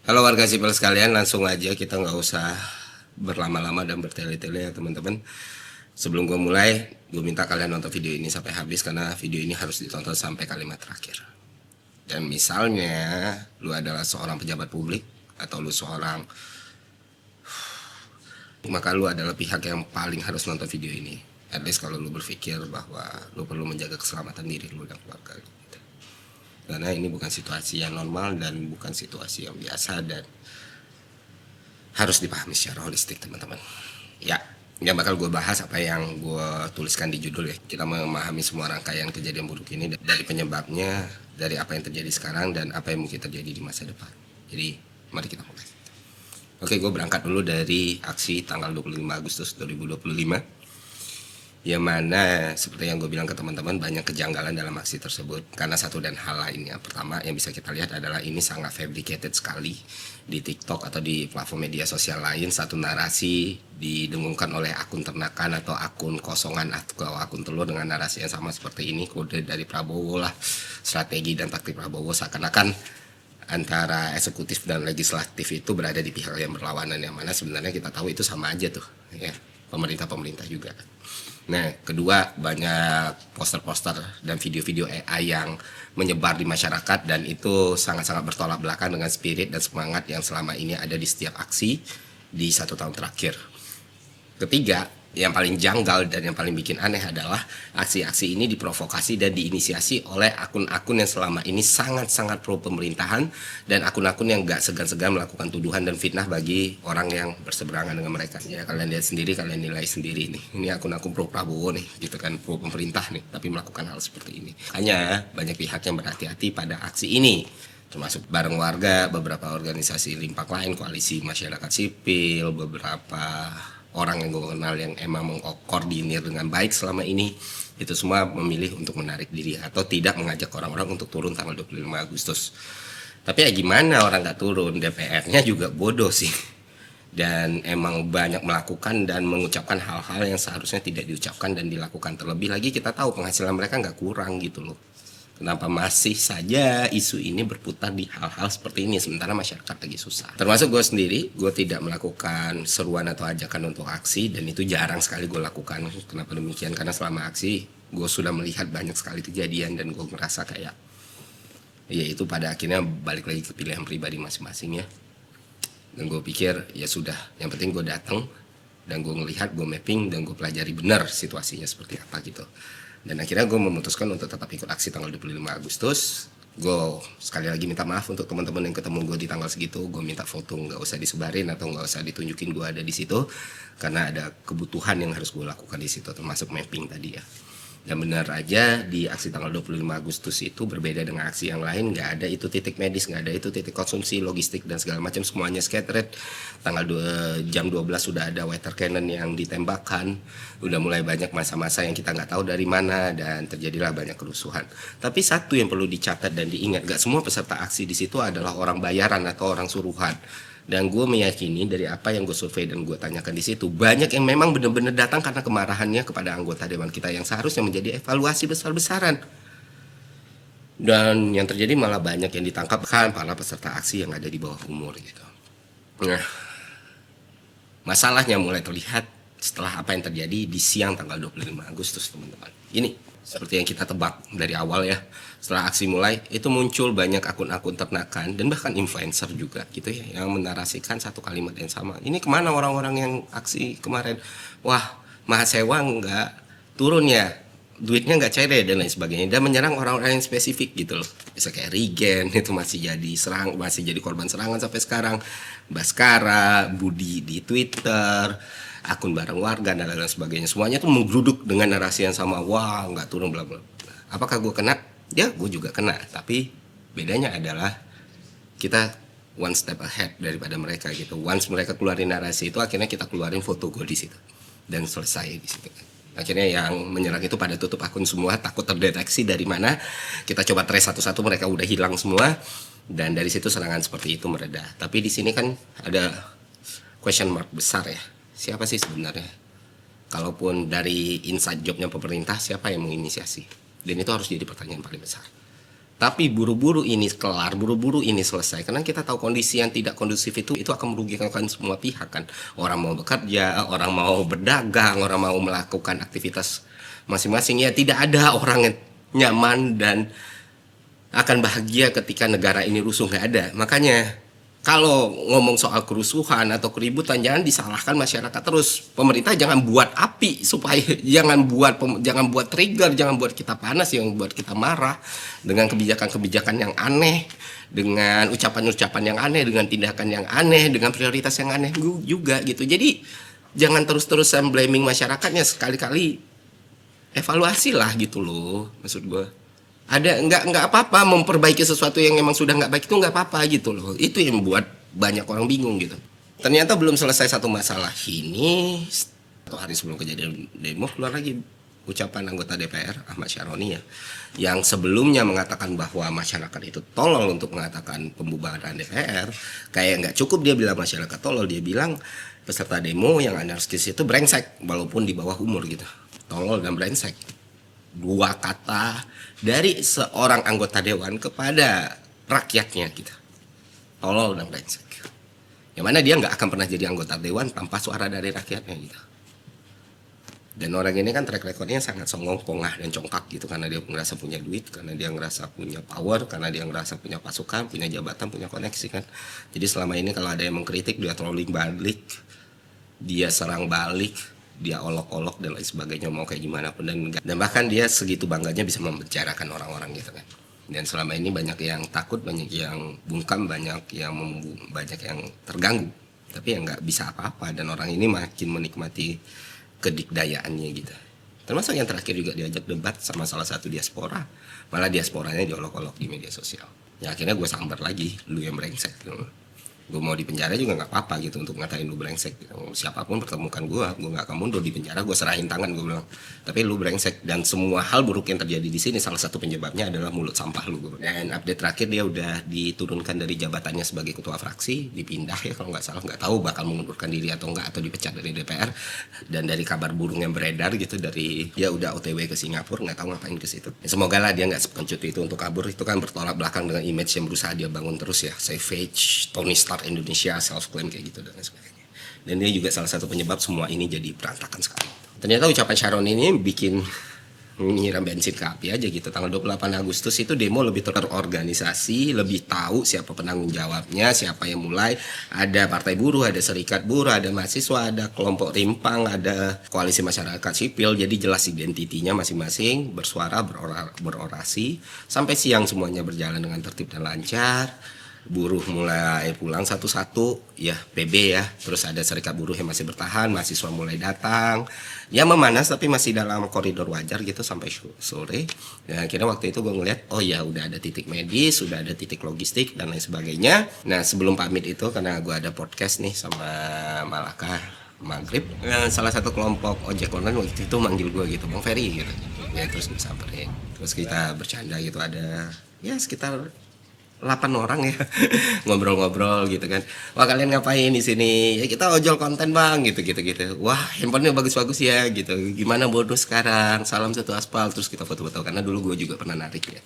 Halo warga sipil sekalian, langsung aja kita nggak usah berlama-lama dan bertele-tele ya teman-teman. Sebelum gue mulai, gue minta kalian nonton video ini sampai habis karena video ini harus ditonton sampai kalimat terakhir. Dan misalnya lu adalah seorang pejabat publik atau lu seorang, maka lu adalah pihak yang paling harus nonton video ini. At least kalau lu berpikir bahwa lu perlu menjaga keselamatan diri lu dan keluarga lu. Karena ini bukan situasi yang normal dan bukan situasi yang biasa dan harus dipahami secara holistik teman-teman. Ya, yang bakal gue bahas apa yang gue tuliskan di judul ya. Kita memahami semua rangkaian kejadian buruk ini dari penyebabnya, dari apa yang terjadi sekarang dan apa yang mungkin terjadi di masa depan. Jadi mari kita mulai. Oke, gue berangkat dulu dari aksi tanggal 25 Agustus 2025. Yang mana seperti yang gue bilang ke teman-teman, banyak kejanggalan dalam aksi tersebut karena satu dan hal lainnya. Pertama yang bisa kita lihat adalah ini sangat fabricated sekali di TikTok atau di platform media sosial lain. Satu narasi didengungkan oleh akun ternakan atau akun kosongan atau akun telur dengan narasi yang sama seperti ini. Kode dari Prabowo lah, strategi dan taktik Prabowo, seakan-akan antara eksekutif dan legislatif itu berada di pihak yang berlawanan, yang mana sebenarnya kita tahu itu sama aja tuh ya, pemerintah juga. Nah, kedua, banyak poster-poster dan video-video AI yang menyebar di masyarakat dan itu sangat-sangat bertolak belakang dengan spirit dan semangat yang selama ini ada di setiap aksi di 1 tahun terakhir. Ketiga, yang paling janggal dan yang paling bikin aneh adalah aksi-aksi ini diprovokasi dan diinisiasi oleh akun-akun yang selama ini sangat-sangat pro pemerintahan dan akun-akun yang gak segan-segan melakukan tuduhan dan fitnah bagi orang yang berseberangan dengan mereka. Ya kalian lihat sendiri, kalian nilai sendiri nih. Ini akun-akun pro Prabowo nih, gitu kan, pro pemerintah nih, tapi melakukan hal seperti ini. Hanya banyak pihak yang berhati-hati pada aksi ini, termasuk bareng warga, beberapa organisasi limpak lain, koalisi masyarakat sipil, beberapa orang yang gue kenal yang emang mengkoordinir dengan baik selama ini, itu semua memilih untuk menarik diri atau tidak mengajak orang-orang untuk turun tanggal 25 Agustus. Tapi ya gimana orang gak turun, DPR-nya juga bodoh sih. Dan emang banyak melakukan dan mengucapkan hal-hal yang seharusnya tidak diucapkan dan dilakukan. Terlebih lagi kita tahu penghasilan mereka gak kurang gitu loh. Kenapa masih saja isu ini berputar di hal-hal seperti ini sementara masyarakat lagi susah. Termasuk gue sendiri, gue tidak melakukan seruan atau ajakan untuk aksi dan itu jarang sekali gue lakukan. Kenapa demikian? Karena selama aksi gue sudah melihat banyak sekali kejadian dan gue merasa kayak ya itu pada akhirnya balik lagi ke pilihan pribadi masing-masing ya. Dan gue pikir ya sudah, yang penting gue datang dan gue ngelihat, gue mapping dan gue pelajari benar situasinya seperti apa gitu. Dan akhirnya gue memutuskan untuk tetap ikut aksi tanggal 25 Agustus. Gue sekali lagi minta maaf untuk teman-teman yang ketemu gue di tanggal segitu. Gue minta foto nggak usah disebarin atau nggak usah ditunjukin gue ada di situ, karena ada kebutuhan yang harus gue lakukan di situ, termasuk mapping tadi ya. Dan benar aja di aksi tanggal 25 Agustus itu berbeda dengan aksi yang lain. Nggak ada itu titik medis, nggak ada itu titik konsumsi, logistik dan segala macam, semuanya scattered. Jam 12 sudah ada water cannon yang ditembakkan. Udah mulai banyak masa-masa yang kita nggak tahu dari mana dan terjadilah banyak kerusuhan. Tapi satu yang perlu dicatat dan diingat, nggak semua peserta aksi di situ adalah orang bayaran atau orang suruhan. Dan gue meyakini dari apa yang gue survei dan gue tanyakan di situ, banyak yang memang benar-benar datang karena kemarahannya kepada anggota dewan kita yang seharusnya menjadi evaluasi besar-besaran. Dan yang terjadi malah banyak yang ditangkap kan para peserta aksi yang ada di bawah umur gitu. Nah, masalahnya mulai terlihat setelah apa yang terjadi di siang tanggal 25 Agustus teman-teman. Ini seperti yang kita tebak dari awal ya. Setelah aksi mulai itu muncul banyak akun-akun ternakan dan bahkan influencer juga gitu ya, yang menarasikan satu kalimat yang sama. Ini kemana orang-orang yang aksi kemarin? Wah, Mahasewa nggak turun ya, duitnya nggak cair dan lain sebagainya, dan menyerang orang-orang yang spesifik gitu loh. Bisa kayak Regen itu masih jadi korban serangan sampai sekarang, Baskara, Budi di Twitter, akun bareng warga dan lain sebagainya, semuanya tuh menggeruduk dengan narasi yang sama. Wah, nggak turun bla bla. Apakah gue kena? Ya, gue juga kena, tapi bedanya adalah kita one step ahead daripada mereka gitu. Once mereka keluarin narasi itu, akhirnya kita keluarin foto gue di situ dan selesai di situ. Akhirnya yang menyerang itu pada tutup akun semua, takut terdeteksi dari mana. Kita coba trace satu-satu, mereka udah hilang semua dan dari situ serangan seperti itu mereda. Tapi di sini kan ada question mark besar ya. Siapa sih sebenarnya? Kalaupun dari inside jobnya pemerintah, siapa yang menginisiasi? Dan itu harus jadi pertanyaan paling besar. Tapi buru-buru ini kelar, buru-buru ini selesai. Karena kita tahu kondisi yang tidak kondusif itu akan merugikan semua pihak kan. Orang mau bekerja, orang mau berdagang, orang mau melakukan aktivitas masing-masing. Ya tidak ada orang yang nyaman dan akan bahagia ketika negara ini rusuh, nggak ada. Makanya kalau ngomong soal kerusuhan atau keributan jangan disalahkan masyarakat terus. Pemerintah jangan buat api supaya jangan buat trigger, jangan buat kita panas, yang buat kita marah dengan kebijakan-kebijakan yang aneh, dengan ucapan-ucapan yang aneh, dengan tindakan yang aneh, dengan prioritas yang aneh juga gitu. Jadi jangan terus-terusan blaming masyarakatnya, sekali-kali evaluasi lah gitu loh, maksud gue. Ada nggak apa-apa memperbaiki sesuatu yang emang sudah nggak baik, itu nggak apa-apa gitu loh. Itu yang membuat banyak orang bingung gitu. Ternyata belum selesai satu masalah ini, 1 hari sebelum kejadian demo keluar lagi ucapan anggota DPR Ahmad Syaroni ya, yang sebelumnya mengatakan bahwa masyarakat itu tolol untuk mengatakan pembubaran DPR. Kayak nggak cukup dia bilang masyarakat tolol, dia bilang peserta demo yang anarkis itu brengsek walaupun di bawah umur gitu. Tolol dan brengsek, 2 kata dari seorang anggota dewan kepada rakyatnya gitu. Tolol dan brengsek. Yang mana dia nggak akan pernah jadi anggota dewan tanpa suara dari rakyatnya gitu. Dan orang ini kan track recordnya sangat songong, pongah dan congkak gitu, karena dia ngerasa punya duit, karena dia ngerasa punya power, karena dia ngerasa punya pasukan, punya jabatan, punya koneksi kan. Jadi selama ini kalau ada yang mengkritik, dia trolling balik, dia serang balik, dia olok-olok dan lain sebagainya, mau kayak gimana pun, dan bahkan dia segitu bangganya bisa membicarakan orang-orang gitu kan. Dan selama ini banyak yang takut, banyak yang bungkam, banyak yang terganggu, tapi ya nggak bisa apa-apa, dan orang ini makin menikmati kedikdayaannya gitu. Termasuk yang terakhir juga diajak debat sama salah satu diaspora, malah diasporanya diolok-olok di media sosial. Ya akhirnya gue sambar lagi, lu yang brengsek gitu. Gue mau di penjara juga nggak apa-apa gitu untuk ngatain lu brengsek gitu. Siapapun pertemukan gue nggak akan mundur di penjara, gue serahin tangan, gue bilang. Tapi lu brengsek, dan semua hal buruk yang terjadi di sini salah satu penyebabnya adalah mulut sampah lu. Dan update terakhir dia udah diturunkan dari jabatannya sebagai ketua fraksi, dipindah ya kalau nggak salah, nggak tahu bakal mengundurkan diri atau enggak, atau dipecat dari DPR. Dan dari kabar burung yang beredar gitu, dari dia udah OTW ke Singapura, nggak tahu ngapain ke situ. Ya, semoga lah dia nggak sepencut itu untuk kabur. Itu kan bertolak belakang dengan image yang berusaha dia bangun terus ya, Savage, Tony Stark Indonesia, self claim kayak gitu dan sebagainya. Dan dia juga salah satu penyebab semua ini jadi berantakan sekali. Ternyata ucapan Sharon ini bikin nyiram bensin ke api aja gitu. Tanggal 28 Agustus itu demo lebih terorganisasi, lebih tahu siapa penanggung jawabnya, siapa yang mulai. Ada partai buruh, ada serikat buruh, ada mahasiswa, ada kelompok rimpang, ada koalisi masyarakat sipil. Jadi jelas identitinya masing-masing, bersuara, berorasi. Sampai siang semuanya berjalan dengan tertib dan lancar. Buruh mulai pulang satu-satu ya, PB ya, terus ada serikat buruh yang masih bertahan, mahasiswa mulai datang ya, memanas tapi masih dalam koridor wajar gitu sampai sore. Dan akhirnya waktu itu gue ngeliat, oh ya udah ada titik medis, sudah ada titik logistik dan lain sebagainya. Nah sebelum pamit itu, karena gue ada podcast nih sama Malaka maghrib, salah satu kelompok ojek online waktu itu manggil gue gitu, Bang Ferry gitu ya, terus gue samperin, terus kita bercanda gitu, ada ya sekitar 8 orang ya ngobrol-ngobrol gitu kan. Wah kalian ngapain di sini? Ya kita ojol konten bang gitu. Wah handphonenya bagus-bagus ya gitu. Gimana bonus sekarang? Salam satu aspal. Terus kita foto-foto karena dulu gue juga pernah narik ya.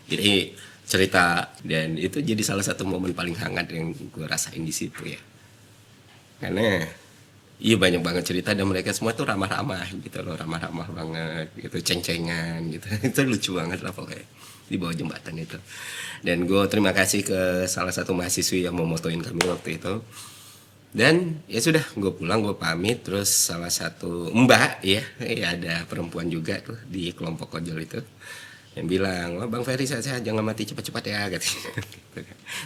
Jadi cerita, dan itu jadi salah satu momen paling hangat yang gue rasain di situ ya. Karena iya banyak banget cerita dan mereka semua tuh ramah-ramah gitu loh, ramah-ramah banget gitu, ceng-cengan gitu. Itu lucu banget lah pokoknya di bawah jembatan itu. Dan gue terima kasih ke salah satu mahasiswi yang mau motoin kami waktu itu. Dan ya sudah, gue pulang, gue pamit. Terus salah satu mbak ya ada perempuan juga tuh di kelompok ojol itu yang bilang, oh, Bang Ferry sehat-sehat, jangan mati cepat-cepat ya katanya.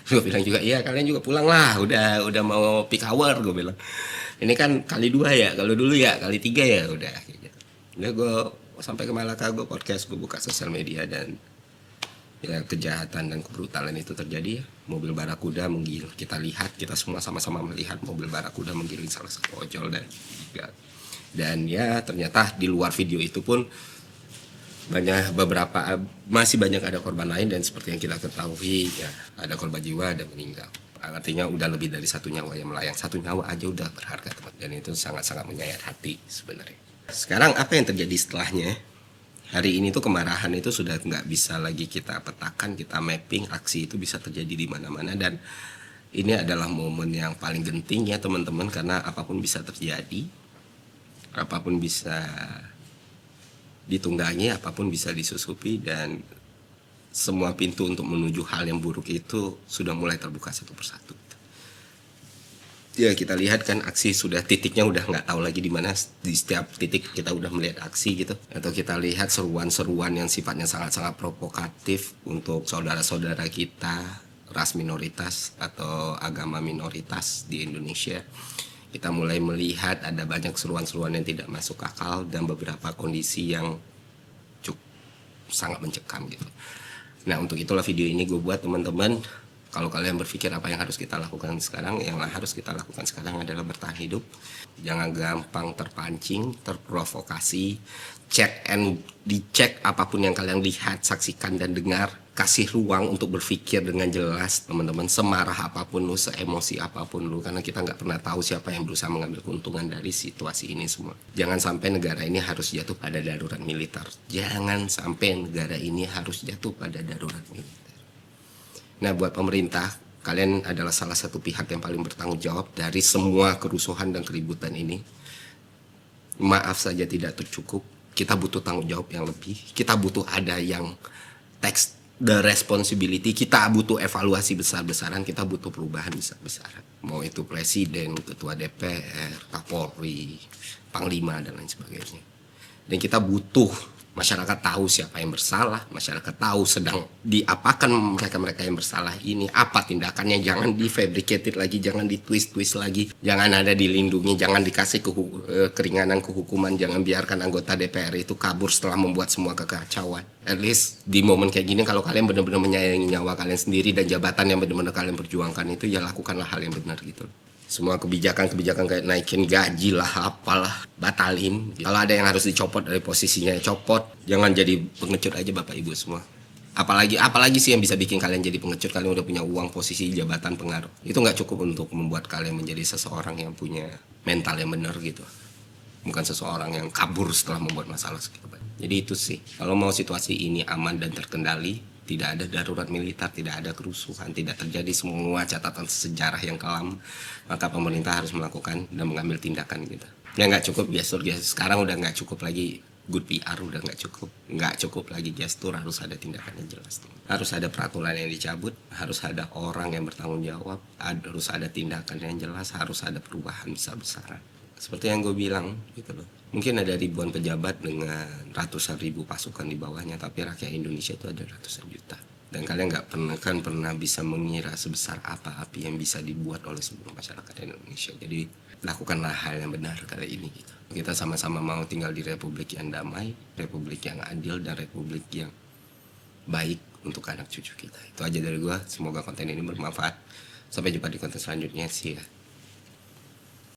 Gue bilang juga, iya kalian juga pulang lah, udah mau peak hour, gue bilang. Ini kan kali 2 ya, kalau dulu ya kali 3 ya, udah gitu. Udah gue sampai ke Malaka, gue podcast, gue buka sosial media, dan ya kejahatan dan kebrutalan itu terjadi ya. Mobil barakuda menggiling, kita lihat, kita semua sama-sama melihat mobil barakuda menggiling salah satu ojol dan ya ternyata di luar video itu pun masih banyak ada korban lain, dan seperti yang kita ketahui ya ada korban jiwa, ada meninggal. Artinya udah lebih dari 1 nyawa yang melayang. 1 nyawa aja udah berharga teman, dan itu sangat-sangat menyayat hati sebenarnya. Sekarang apa yang terjadi setelahnya? Hari ini tuh kemarahan itu sudah nggak bisa lagi kita petakan, kita mapping, aksi itu bisa terjadi di mana-mana, dan ini adalah momen yang paling genting ya teman-teman, karena apapun bisa terjadi, apapun bisa ditunggangi, apapun bisa disusupi, dan semua pintu untuk menuju hal yang buruk itu sudah mulai terbuka satu persatu. Ya kita lihat kan aksi sudah titiknya udah nggak tahu lagi di mana, di setiap titik kita udah melihat aksi gitu, atau kita lihat seruan-seruan yang sifatnya sangat-sangat provokatif untuk saudara-saudara kita ras minoritas atau agama minoritas di Indonesia. Kita mulai melihat ada banyak seruan-seruan yang tidak masuk akal dan beberapa kondisi yang cukup sangat mencekam gitu. Nah untuk itulah video ini gue buat teman-teman. Kalau kalian berpikir apa yang harus kita lakukan sekarang, yang harus kita lakukan sekarang adalah bertahan hidup. Jangan gampang terpancing, terprovokasi. Dicek apapun yang kalian lihat, saksikan dan dengar. Kasih ruang untuk berpikir dengan jelas teman-teman. Semarah apapun lu, seemosi apapun lu. Karena kita nggak pernah tahu siapa yang berusaha mengambil keuntungan dari situasi ini semua. Jangan sampai negara ini harus jatuh pada darurat militer. Jangan sampai negara ini harus jatuh pada darurat militer. Nah buat pemerintah, kalian adalah salah satu pihak yang paling bertanggung jawab dari semua kerusuhan dan keributan ini. Maaf saja tidak tercukup, kita butuh tanggung jawab yang lebih, kita butuh ada yang takes the responsibility, kita butuh evaluasi besar-besaran, kita butuh perubahan besar-besaran. Mau itu presiden, ketua DPR, Kapolri, Panglima dan lain sebagainya. Dan kita butuh masyarakat tahu siapa yang bersalah, masyarakat tahu sedang diapakan mereka-mereka yang bersalah ini, apa tindakannya, jangan di-fabricated lagi, jangan di-twist lagi, jangan ada dilindungi, jangan dikasih keringanan kehukuman, jangan biarkan anggota DPR itu kabur setelah membuat semua kekacauan. At least di momen kayak gini, kalau kalian benar-benar menyayangi nyawa kalian sendiri dan jabatan yang benar-benar kalian perjuangkan itu, ya lakukanlah hal yang benar gitu. Semua kebijakan kayak naikin gaji lah, apalah, batalin. Kalau ada yang harus dicopot dari posisinya, copot. Jangan jadi pengecut aja Bapak Ibu semua. Apalagi sih yang bisa bikin kalian jadi pengecut. Kalian udah punya uang, posisi, jabatan, pengaruh. Itu nggak cukup untuk membuat kalian menjadi seseorang yang punya mental yang benar gitu. Bukan seseorang yang kabur setelah membuat masalah segitu banyak. Jadi itu sih, kalau mau situasi ini aman dan terkendali, tidak ada darurat militer, tidak ada kerusuhan, tidak terjadi semua catatan sejarah yang kelam, maka pemerintah harus melakukan dan mengambil tindakan gitu. Ya nggak cukup gestur, sekarang udah nggak cukup lagi good PR, udah nggak cukup lagi gestur, harus ada tindakan yang jelas. Harus ada peraturan yang dicabut, harus ada orang yang bertanggung jawab, harus ada tindakan yang jelas, harus ada perubahan besar-besaran. Seperti yang gue bilang gitu loh. Mungkin ada ribuan pejabat dengan ratusan ribu pasukan di bawahnya, tapi rakyat Indonesia itu ada ratusan juta. Dan kalian nggak pernah bisa mengira sebesar apa api yang bisa dibuat oleh seluruh masyarakat Indonesia. Jadi lakukanlah hal yang benar kali ini gitu. Kita sama-sama mau tinggal di republik yang damai, republik yang adil, dan republik yang baik untuk anak cucu kita. Itu aja dari gue. Semoga konten ini bermanfaat. Sampai jumpa di konten selanjutnya. See ya.